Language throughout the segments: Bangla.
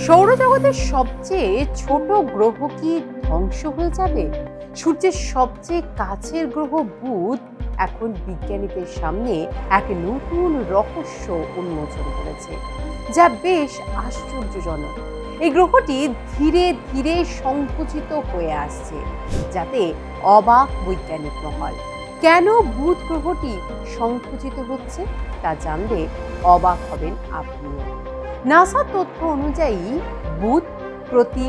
সৌরজগতের সবচেয়ে ছোট গ্রহ কি ধ্বংস হয়ে যাবে? সূর্যের সবচেয়ে কাছের গ্রহ বুধ এখন বিজ্ঞানীদের সামনে এক নতুন রহস্য উন্মোচন করেছে, যা বেশ আশ্চর্যজনক। এই গ্রহটি ধীরে ধীরে সংকুচিত হয়ে আসছে, যাতে অবাক বৈজ্ঞানিক মহল। কেন বুধ গ্রহটি সংকুচিত হচ্ছে তা জানলে অবাক হবেন আপনিও। নাসার তথ্য অনুযায়ী বুধ প্রতি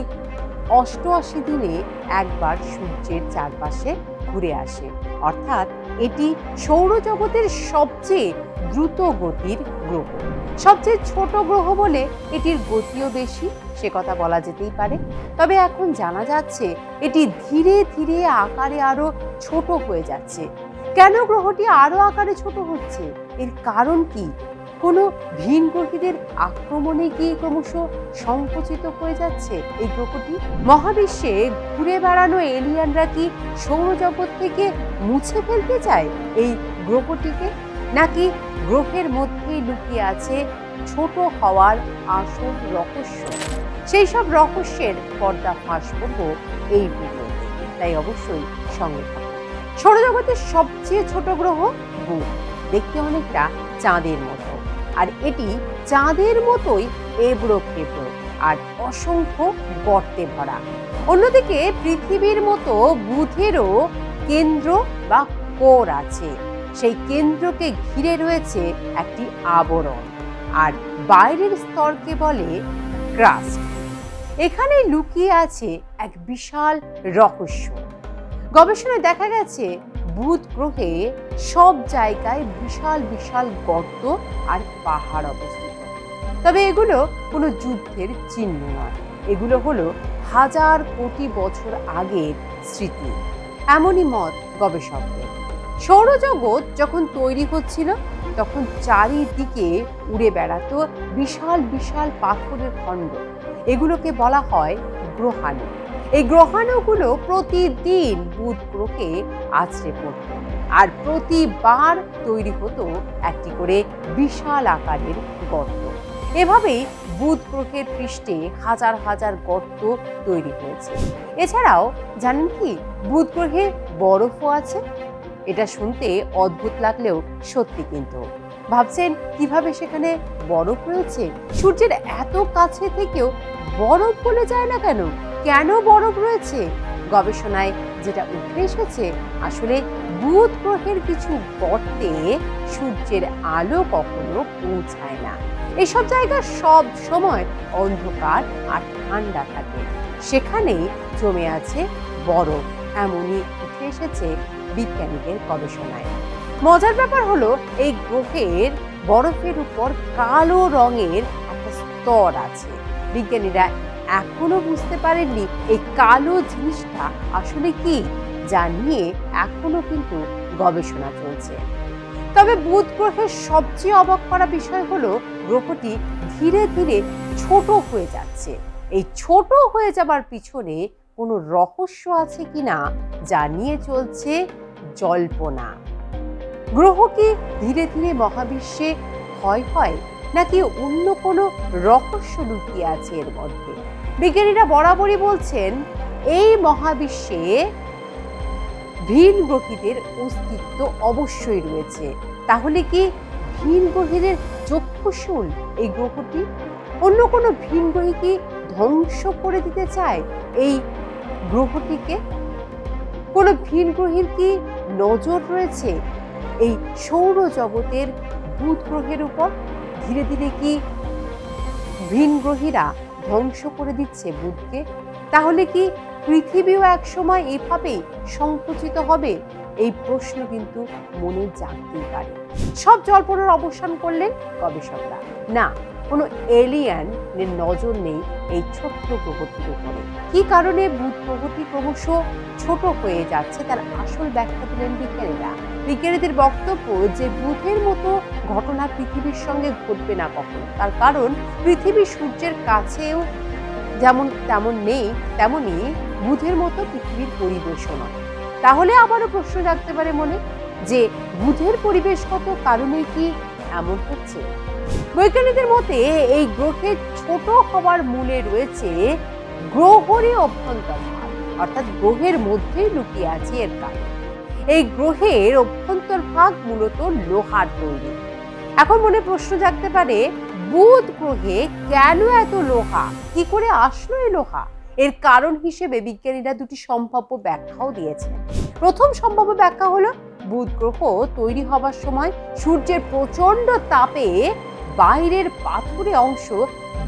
৮৮ দিনে একবার সূর্যের চারপাশে ঘুরে আসে, অর্থাৎ এটি সৌরজগতের সবচেয়ে দ্রুত গতির গ্রহ। সবচেয়ে ছোট গ্রহ বলে এটির গতিও বেশি, সে কথা বলা যেতেই পারে। তবে এখন জানা যাচ্ছে এটি ধীরে ধীরে আকারে আরো ছোট হয়ে যাচ্ছে। কেন গ্রহটি আরো আকারে ছোট হচ্ছে? এর কারণ কি? কোনো ভিন গ্রহীদের আক্রমণে কি ক্রমশ সংকুচিত হয়ে যাচ্ছে এই গ্রহটি? মহাবিশ্বে ঘুরে বেড়ানো এলিয়েনরা কি সৌরজগৎ থেকে মুছে ফেলতে চায় এই গ্রহটিকে, নাকি গ্রহের মধ্যেই লুকিয়ে আছে ছোট হওয়ার আসল রহস্য? সেই সব রহস্যের পর্দা ফাঁস করব এই ভিডিওতে, তাই অবশ্যই সঙ্গে থাকুন। সৌরজগতের সবচেয়ে ছোট গ্রহ বুধ দেখতে অনেকটা চাঁদের মতো, আর এটি চাঁদের মতোই এবড়ো খেবড়ো আর অসংখ্য গর্তে ভরা। অন্যদিকে পৃথিবীর মতো বুধেরও কেন্দ্র বা কোর আছে। সেই কেন্দ্রকে ঘিরে রয়েছে একটি আবরণ, আর বাইরের স্তরকে বলে ক্রাস্ট। এখানে লুকিয়ে আছে এক বিশাল রহস্য। গবেষণায় দেখা গেছে বুধ গ্রহে সব জায়গায় বিশাল বিশাল গর্ত আর পাহাড় অবস্থিত। তবে এগুলো কোনো যুদ্ধের চিহ্ন নয়, এগুলো হলো হাজার কোটি বছর আগের স্মৃতি, এমনই মত গবেষকদের। সৌরজগৎ যখন তৈরি হচ্ছিল তখন চারিদিকে উড়ে বেড়াতো বিশাল বিশাল পাথরের খণ্ড। এগুলোকে বলা হয় গ্রহাণু। এই গ্রহাণুগুলো প্রতিদিন বুধ গ্রহে আছড়ে পড়ত, আর প্রতিবার তৈরি হতো একটি করে বিশাল আকারের গর্ত। এভাবেই বুধ গ্রহের পৃষ্ঠে হাজার হাজার গর্ত তৈরি হয়েছে। এছাড়াও জানেন কি, বুধ গ্রহে বরফও আছে। এটা শুনতে অদ্ভুত লাগলেও সত্যি। কিন্তু ভাবছেন কিভাবে সেখানে বরফ রয়েছে? সূর্যের এত কাছে থেকেও বরফ গলে যায় না কেন? কেন বরফ রয়েছে? গবেষণায় যেটা উঠে এসেছে, আসলে বুধ গ্রহের কিছু গর্তে সূর্যের আলো কখনো পৌঁছায় না। এসব জায়গা সব সময় অন্ধকার আর ঠান্ডা থাকে, সেখানেই জমে আছে বরফ, এমনই উঠে এসেছে বিজ্ঞানীদের গবেষণায়। মজার ব্যাপার হলো, এই গ্রহের বরফের উপর কালো রঙের একটা স্তর আছে। বিজ্ঞানীরা এখনো বুঝতে পারেননি এই কালো জিনিসটা আসলে কি, যা নিয়ে এখনো কিন্তু গবেষণা চলছে। তবে বুধ গ্রহের সবচেয়ে অবাক করা বিষয় হলো, গ্রহটি ধীরে ধীরে ছোট হয়ে যাচ্ছে। এই ছোট হয়ে যাবার পিছনে কোনো রহস্য আছে কিনা, যা নিয়ে চলছে জল্পনা। গ্রহ কি ধীরে ধীরে মহাবিশ্বে ক্ষয় হয়, নাকি অন্য কোনো রহস্য লুকিয়ে আছে এর মধ্যে? বিজ্ঞানীরা বরাবরই বলছেন এই মহাবিশ্বে ভিন গ্রহীদের অস্তিত্ব অবশ্যই রয়েছে। তাহলে কি ভিন গ্রহীদের চক্ষুশূল এই গ্রহটি? অন্য কোনো ভিন গ্রহী কি ধ্বংস করে দিতে চায় এই গ্রহটিকে? কোনো ভিন গ্রহীর কি নজর রয়েছে এই সৌরজগতের বুধ গ্রহের উপর? ধীরে ধীরে কি ভিন গ্রহীরা ধ্বংস করে দিচ্ছে বুধকে? তাহলে কি পৃথিবীও একসময় এভাবেই সংকুচিত হবে? এই প্রশ্ন কিন্তু মনে জাগতেই পারে। সব জল্পনার অবসান করলেন গবেষকরা। না, কোনো এলিয়েনের নজর নেই এই ছোট্ট গ্রহটির উপরে। কি কারণে বুধ গ্রহটি ক্রমশ ছোট হয়ে যাচ্ছে তার আসল ব্যাখ্যা দিলেন বিজ্ঞানীরা। বিজ্ঞানীদের বক্তব্য যে বুধের মতো ঘটনা পৃথিবীর সঙ্গে ঘটবে না কখনো। তার কারণ পৃথিবী সূর্যের কাছেও যেমন তেমন নেই, তেমনি বুধের মতো পৃথিবীর পরিবেশও নয়। তাহলে আবারও প্রশ্ন জাগতে পারে মনে, যে বুধের পরিবেশগত কারণে কি এমন হচ্ছে? বৈজ্ঞানিকদের মতে এই গ্রহের ছোট হওয়ার মূলে রয়েছে গ্রহেরই অভ্যন্তর ভাগ, অর্থাৎ গ্রহের মধ্যেই লুকিয়ে আছে এর কারণ। এই গ্রহের অভ্যন্তর ভাগ মূলত লোহার তৈরি। এখন মনে প্রশ্ন জাগতে পারে, বুধ গ্রহে কেন এত লোহা, কি করে আসলো এই লোহা? এর কারণ হিসেবে বিজ্ঞানীরা দুটি সম্ভাব্য ব্যাখ্যাও দিয়েছেন। প্রথম সম্ভাব্য ব্যাখ্যা হলো, বুধ গ্রহ তৈরি হবার সময় সূর্যের প্রচন্ড তাপে বাইরের পাথুরে অংশ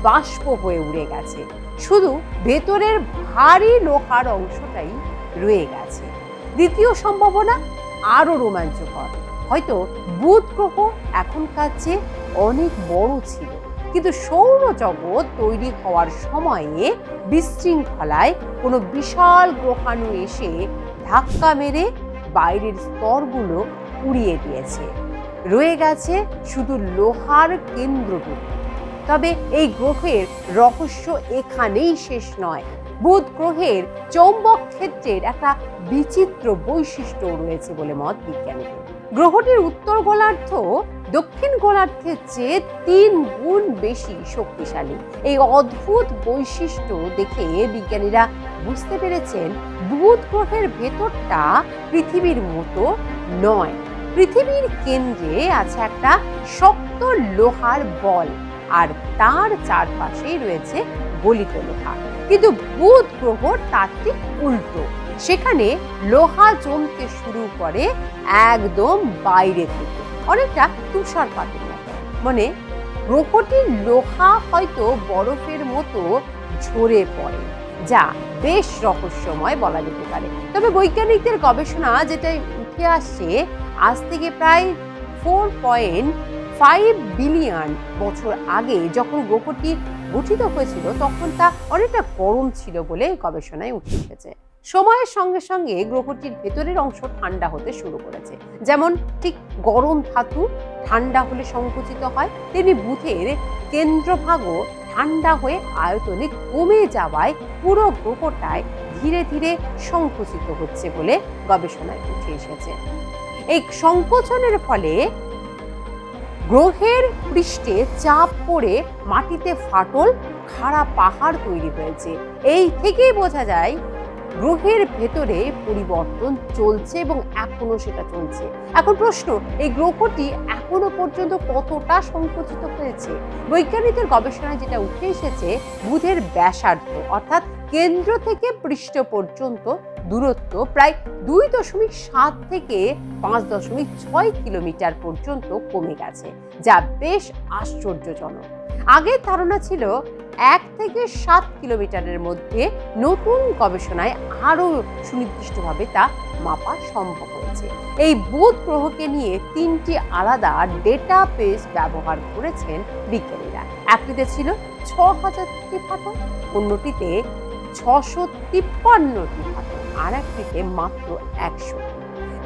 বাষ্প হয়ে উড়ে গেছে, শুধু ভেতরের ভারী লোহার অংশটাই রয়ে গেছে। দ্বিতীয় সম্ভাবনা আরো রোমাঞ্চকর, হয়তো বুধ গ্রহ এখনকার চেয়ে অনেক বড় ছিল, কিন্তু সৌরজগৎ তৈরি হওয়ার সময়ে বিশৃঙ্খলায় কোনো বিশাল গ্রহাণু এসে ধাক্কা মেরে বাইরের স্তরগুলো উড়িয়ে দিয়েছে, রয়ে গেছে শুধু লোহার কেন্দ্রটুকু। তবে এই গ্রহের রহস্য এখানেই শেষ নয়। বুধ গ্রহের চৌম্বক ক্ষেত্রের একটা বিচিত্র বৈশিষ্ট্য রয়েছে বলে মত বিজ্ঞানীদের। গ্রহটির উত্তর গোলার্ধ দক্ষিণ গোলার্ধের চেয়ে 3 গুণ বেশি শক্তিশালী। এই অদ্ভুত বৈশিষ্ট্য দেখে বিজ্ঞানীরা বুঝতে পেরেছেন, বুধ গ্রহের ভেতরটা পৃথিবীর মতো নয়। পৃথিবীর কেন্দ্রে আছে একটা শক্ত লোহার বল, আর তার চারপাশেই রয়েছে গলিত লোহা। কিন্তু বুধ গ্রহ তার ঠিক উল্টো, সেখানে লোহা জমতে শুরু করে একদম বাইরে থেকে, অনেকটা তুষারপাতের মতো। মানে গ্রহটির লোহা হয়তো বরফের মতো ঝরে পড়ে, যা বেশ রহস্যময় বলা যেতে পারে। তবে বৈজ্ঞানিকদের গবেষণা যেটা উঠে আসছে, আজ থেকে প্রায় 4.5 বিলিয়ন বছর আগে যখন গ্রহটি গঠিত হয়েছিল, তখন তা অনেকটা গরম ছিল বলে গবেষণায় উঠে এসেছে। সময়ের সঙ্গে সঙ্গে গ্রহটির ভেতরের অংশ ঠান্ডা হতে শুরু করেছে। যেমন ঠিক গরম ধাতু ঠান্ডা হলে সংকুচিত হয়, তেমনি বুধের কেন্দ্রভাগও ঠান্ডা হয়ে আয়তনে কমে যাওয়ায় পুরো গ্রহটায় ধীরে ধীরে সংকুচিত হচ্ছে বলে গবেষণায় উঠে এসেছে। এই সংকোচনের ফলে গ্রহের পৃষ্ঠে চাপ পড়ে মাটিতে ফাটল, খাড়া পাহাড় তৈরি হয়েছে। এই থেকেই বোঝা যায় গ্রহের ভেতরে পরিবর্তন চলছে এবং এখনো সেটা চলছে। এখন প্রশ্ন, এই গ্রহটি এখনো পর্যন্ত কতটা সংকুচিত হয়েছে? বৈজ্ঞানিকদের গবেষণায় যেটা উঠে এসেছে, বুধের ব্যাসার্ধ অর্থাৎ কেন্দ্র থেকে পৃষ্ঠ পর্যন্ত দূরত্ব প্রায় 2.7 থেকে 5.6 কিলোমিটার পর্যন্ত কমে গেছে, যা বেশ আশ্চর্যজনক। আগের ধারণা ছিল 1 থেকে 7 কিলোমিটারের মধ্যে। নতুন গবেষণায় আরো সুনির্দিষ্টভাবে তা মাপা সম্ভব হয়েছে। এই বুধ গ্রহকে নিয়ে 3টি আলাদা ডেটাবেস ব্যবহার করেছেন বিজ্ঞানীরা। একটিতে ছিল 6000টি ফাটল, অন্যটিতে 653টি ফাটল, আর একটিতে মাত্র 100।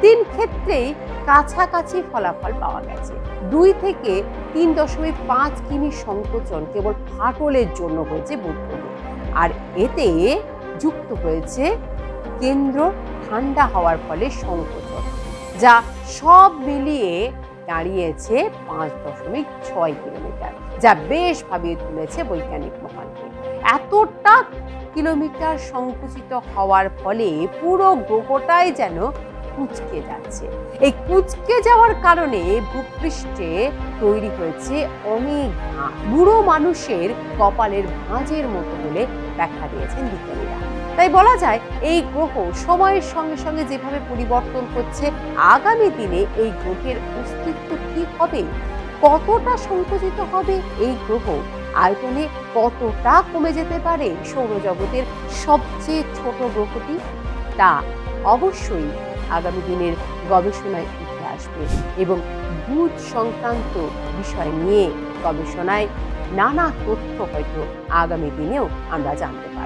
3 ক্ষেত্রেই কাছাকাছি ফলাফল পাওয়া গেছে। 2 থেকে 3.5 কিমি সংকোচন কেবল ফাটলের জন্য হয়েছে বুধ গ্রহে, আর এতে যুক্ত হয়েছে কেন্দ্র ঠান্ডা হওয়ার ফলে সংকোচন, যা সব মিলিয়ে দাঁড়িয়েছে 5.6 কিলোমিটার, যা বেশ ভাবিয়ে তুলেছে বৈজ্ঞানিক মহলকে। এতটা কিলোমিটার সংকুচিত হওয়ার ফলে পুরো গ্রহটাই যেন কুঁচকে যাচ্ছে। এই কুঁচকে যাওয়ার কারণে ভূপৃষ্ঠে তৈরি হয়েছে অনেক ভাঁজ, বুড়ো মানুষের কপালের ভাঁজের মতো বলে ব্যাখ্যা দিয়েছেন বিজ্ঞানীরা। তাই বলা যায়, এই গ্রহ সময়ের সঙ্গে সঙ্গে যেভাবে পরিবর্তন হচ্ছে, আগামী দিনে এই গ্রহের অস্তিত্ব কি হবে, কতটা সংকুচিত হবে এই গ্রহ, আয়তনে কতটা কমে যেতে পারে সৌরজগতের সবচেয়ে ছোট গ্রহটি, তা অবশ্যই আগামী দিনের গবেষণায় উঠে আসবে এবং বুধ সংক্রান্ত বিষয় নিয়ে গবেষণায় নানা তথ্য হয়তো আগামী দিনেও আমরা জানতে পারব।